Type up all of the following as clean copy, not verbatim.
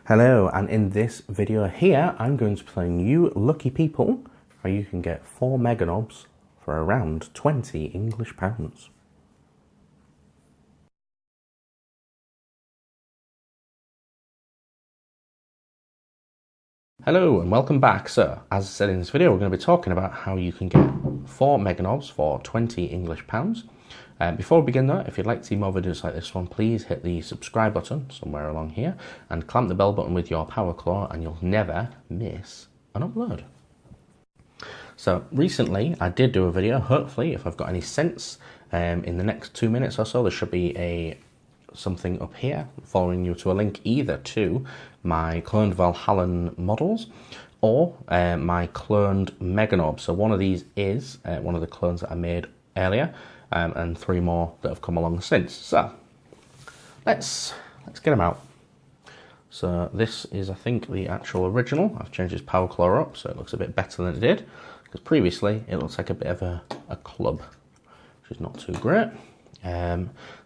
Hello, and in this video here, I'm going to play you lucky people how you can get 4 Meganobz for around 20 English pounds. Hello and welcome back. So, as I said in this video, we're going to be talking about how you can get 4 Meganobz for 20 English pounds. Before we begin though, if you'd like to see more videos like this one, please hit the subscribe button somewhere along here and clamp the bell button with your power claw and you'll never miss an upload. So recently I did do a video, hopefully if I've got any sense, in the next 2 minutes or so there should be something up here following you to a link either to my cloned Valhallan models or my cloned Meganobz. So one of these is one of the clones that I made earlier, and 3 more that have come along since. So let's get them out. So this is, I think, the actual original. I've changed its power claw up so it looks a bit better than it did, because previously it looks like a bit of a club, which is not too great.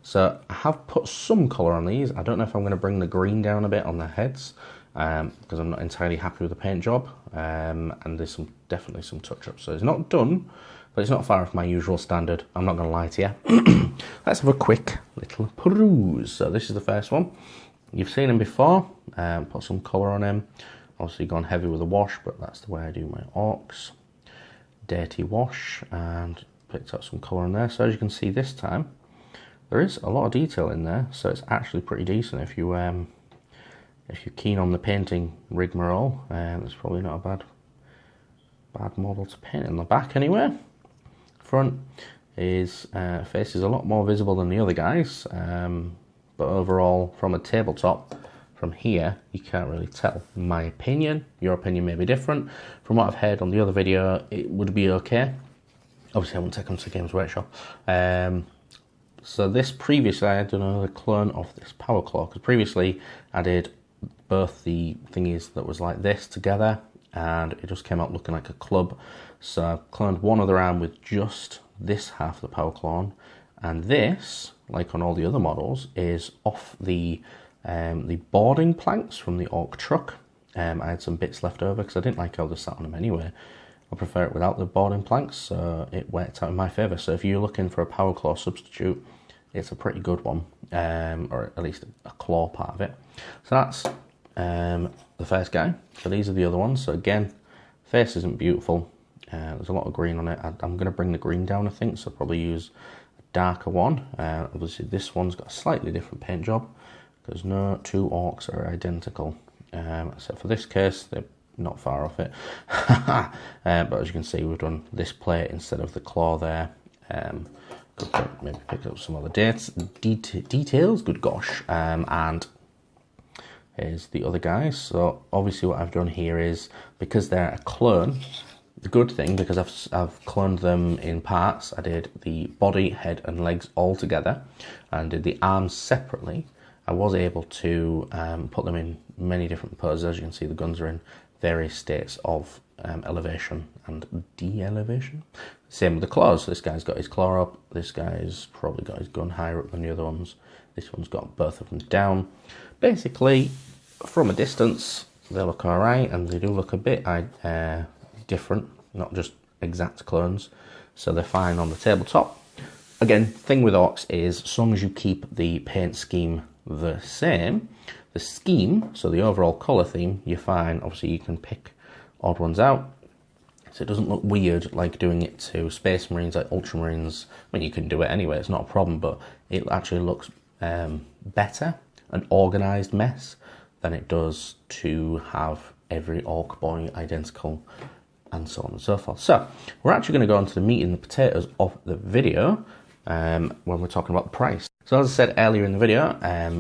So I have put some colour on these. I don't know if I'm going to bring the green down a bit on their heads, because I'm not entirely happy with the paint job, and there's definitely some touch-ups. So it's not done, but it's not far off my usual standard. I'm not going to lie to you. Let's have a quick little peruse. So this is the first one. You've seen him before. Put some colour on him. Obviously gone heavy with a wash, but that's the way I do my orcs. Dirty wash, and picked up some colour on there. So as you can see this time, there is a lot of detail in there. So it's actually pretty decent if you're keen on the painting rigmarole. It's probably not a bad model to paint in the back anyway. Front is face is a lot more visible than the other guys, but overall from a tabletop from here you can't really tell, in my opinion. Your opinion may be different. From what I've heard on the other video, it would be okay. Obviously I won't take them to Games Workshop. So this previously I had another clone of this power claw, because previously I did both the thingies that was like this together and it just came out looking like a club. So I cloned one other arm with just this half of the power claw on, and this, like on all the other models, is off the boarding planks from the orc truck. I had some bits left over because I didn't like how they sat on them anyway. I prefer it without the boarding planks, so it worked out in my favour. So if you're looking for a power claw substitute, it's a pretty good one, or at least a claw part of it. So that's the first guy. So these are the other ones. So again, face isn't beautiful. There's a lot of green on it. I'm going to bring the green down, I think, so probably use a darker one. Obviously this one's got a slightly different paint job, because no 2 orcs are identical, except for this case they're not far off it. But as you can see, we've done this plate instead of the claw there. Maybe pick up some other details, good gosh. And here's the other guys. So obviously what I've done here is, because they're a clone, the good thing, because I've cloned them in parts, I did the body, head and legs all together and did the arms separately. I was able to put them in many different poses. As you can see, the guns are in various states of elevation and de-elevation. Same with the claws. So this guy's got his claw up, this guy's probably got his gun higher up than the other ones. This one's got both of them down. Basically, from a distance, they look alright, and they do look a bit different, not just exact clones, so they're fine on the tabletop. Again, thing with orcs is, as long as you keep the paint scheme the same, the scheme, so the overall colour theme, you're fine. Obviously you can pick odd ones out, so it doesn't look weird like doing it to Space Marines, like Ultramarines. I mean, you can do it anyway, it's not a problem, but it actually looks better, an organised mess, than it does to have every orc boy identical, and so on and so forth. So we're actually going to go on to the meat and the potatoes of the video, when we're talking about the price. So as I said earlier in the video,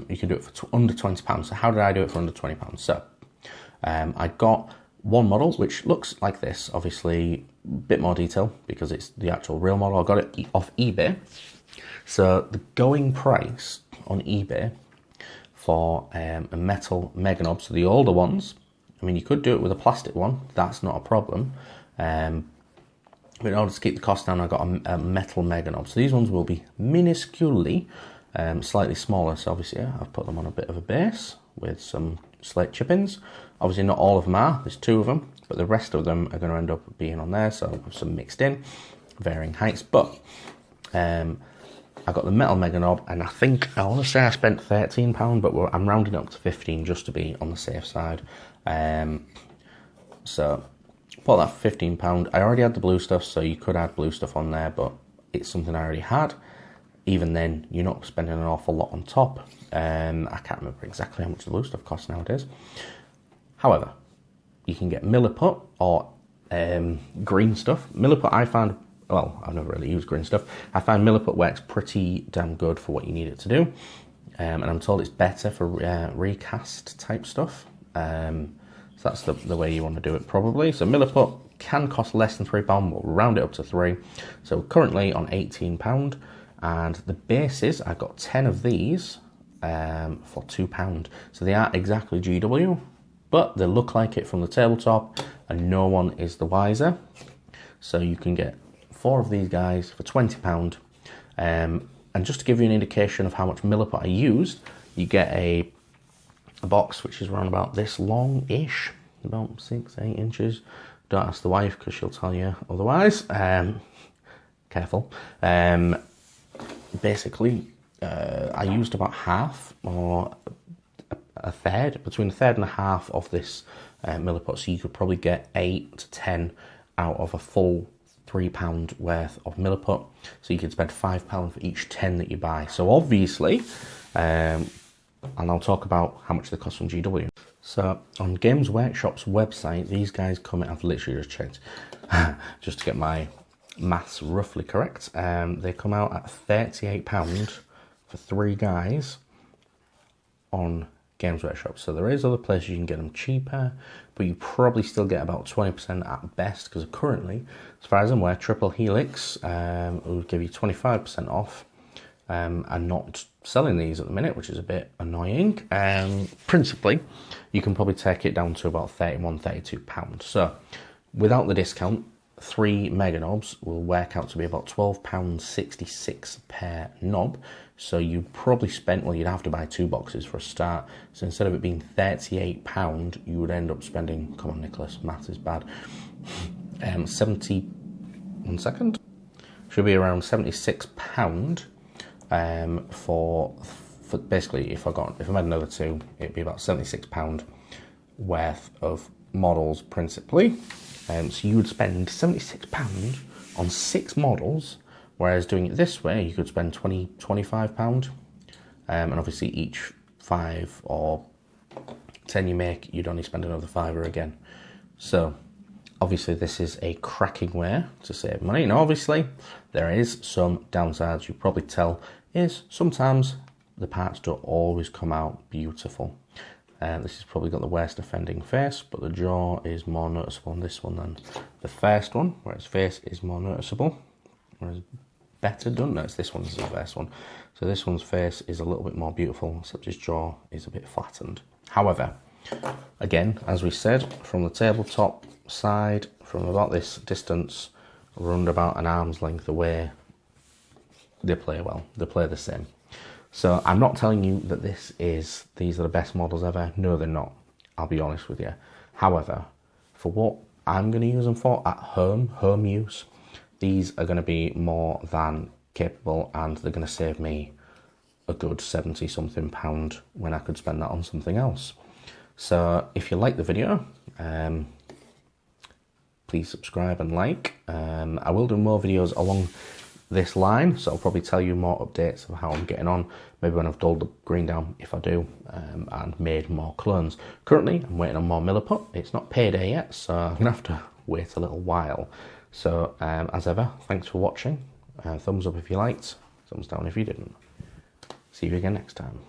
you can do it for under £20. So how did I do it for under £20? So I got one model which looks like this, obviously a bit more detail because it's the actual real model. I got it off eBay. So the going price on eBay for a metal Meganobz, so the older ones, I mean, you could do it with a plastic one, that's not a problem. But in order to keep the cost down, I got a metal Meganobz. So these ones will be minusculely slightly smaller. So obviously, I've put them on a bit of a base with some slate chip-ins. Obviously not all of them are, there's 2 of them, but the rest of them are going to end up being on there, so some mixed in, varying heights. But I got the metal Meganobz, and I want to say I spent £13, but I'm rounding up to 15 just to be on the safe side. So bought that for £15. I already had the blue stuff, so you could add blue stuff on there, but it's something I already had. Even then, you're not spending an awful lot on top. I can't remember exactly how much the blue stuff costs nowadays. However, you can get milliput or green stuff. Milliput I found, well, I've never really used green stuff. I find milliput works pretty damn good for what you need it to do. And I'm told it's better for recast type stuff. So that's the way you want to do it probably. So milliput can cost less than £3, but we'll round it up to 3. So currently on £18. And the bases, I got 10 of these for £2. So they aren't exactly GW, but they look like it from the tabletop, and no one is the wiser. So you can get 4 of these guys for £20. And just to give you an indication of how much milliput I used, you get a box which is around about this long-ish, about 6-8 inches. Don't ask the wife because she'll tell you otherwise. Careful. Basically, I used about half or a third, between a third and a half of this milliput, so you could probably get 8 to 10 out of a full £3 worth of milliput, so you could spend £5 for each 10 that you buy. So obviously, and I'll talk about how much they cost from GW. So on Games Workshop's website, these guys come in, I've literally just checked, just to get my maths roughly correct. They come out at £38 for 3 guys on Games Workshop. So there is other places you can get them cheaper, but you probably still get about 20% at best, because currently, as far as I'm aware, Triple Helix will give you 25% off, and not selling these at the minute, which is a bit annoying. Principally, you can probably take it down to about £31, £32. So without the discount, 3 Meganobz will work out to be about £12.66 per knob. So you probably spent, well, you'd have to buy 2 boxes for a start. So instead of it being £38, you would end up spending, come on Nicholas, maths is bad, 1 second, should be around £76 for basically, if I made another 2, it'd be about £76 worth of models principally. So you would spend £76 on 6 models, whereas doing it this way, you could spend £25. And obviously each 5 or 10 you make, you'd only spend another £5 again. So obviously this is a cracking way to save money. Now obviously there is some downsides. You probably tell is sometimes the parts don't always come out beautiful. This has probably got the worst offending face, but the jaw is more noticeable on this one than the first one, whereas face is more noticeable. Whereas better done, no, it's this one's the first one. So this one's face is a little bit more beautiful, except his jaw is a bit flattened. However, again, as we said, from the tabletop side, from about this distance, around about an arm's length away, they play well, they play the same. So I'm not telling you that these are the best models ever. No, they're not. I'll be honest with you. However, for what I'm going to use them for at home use, these are going to be more than capable, and they're going to save me a good £70-something when I could spend that on something else. So if you like the video, please subscribe and like. I will do more videos along this line, so I'll probably tell you more updates of how I'm getting on, maybe when I've dulled the green down, if I do, and made more clones. Currently I'm waiting on more milliput. It's not payday yet, so I'm gonna have to wait a little while. So as ever, thanks for watching. Thumbs up if you liked, thumbs down if you didn't. See you again next time.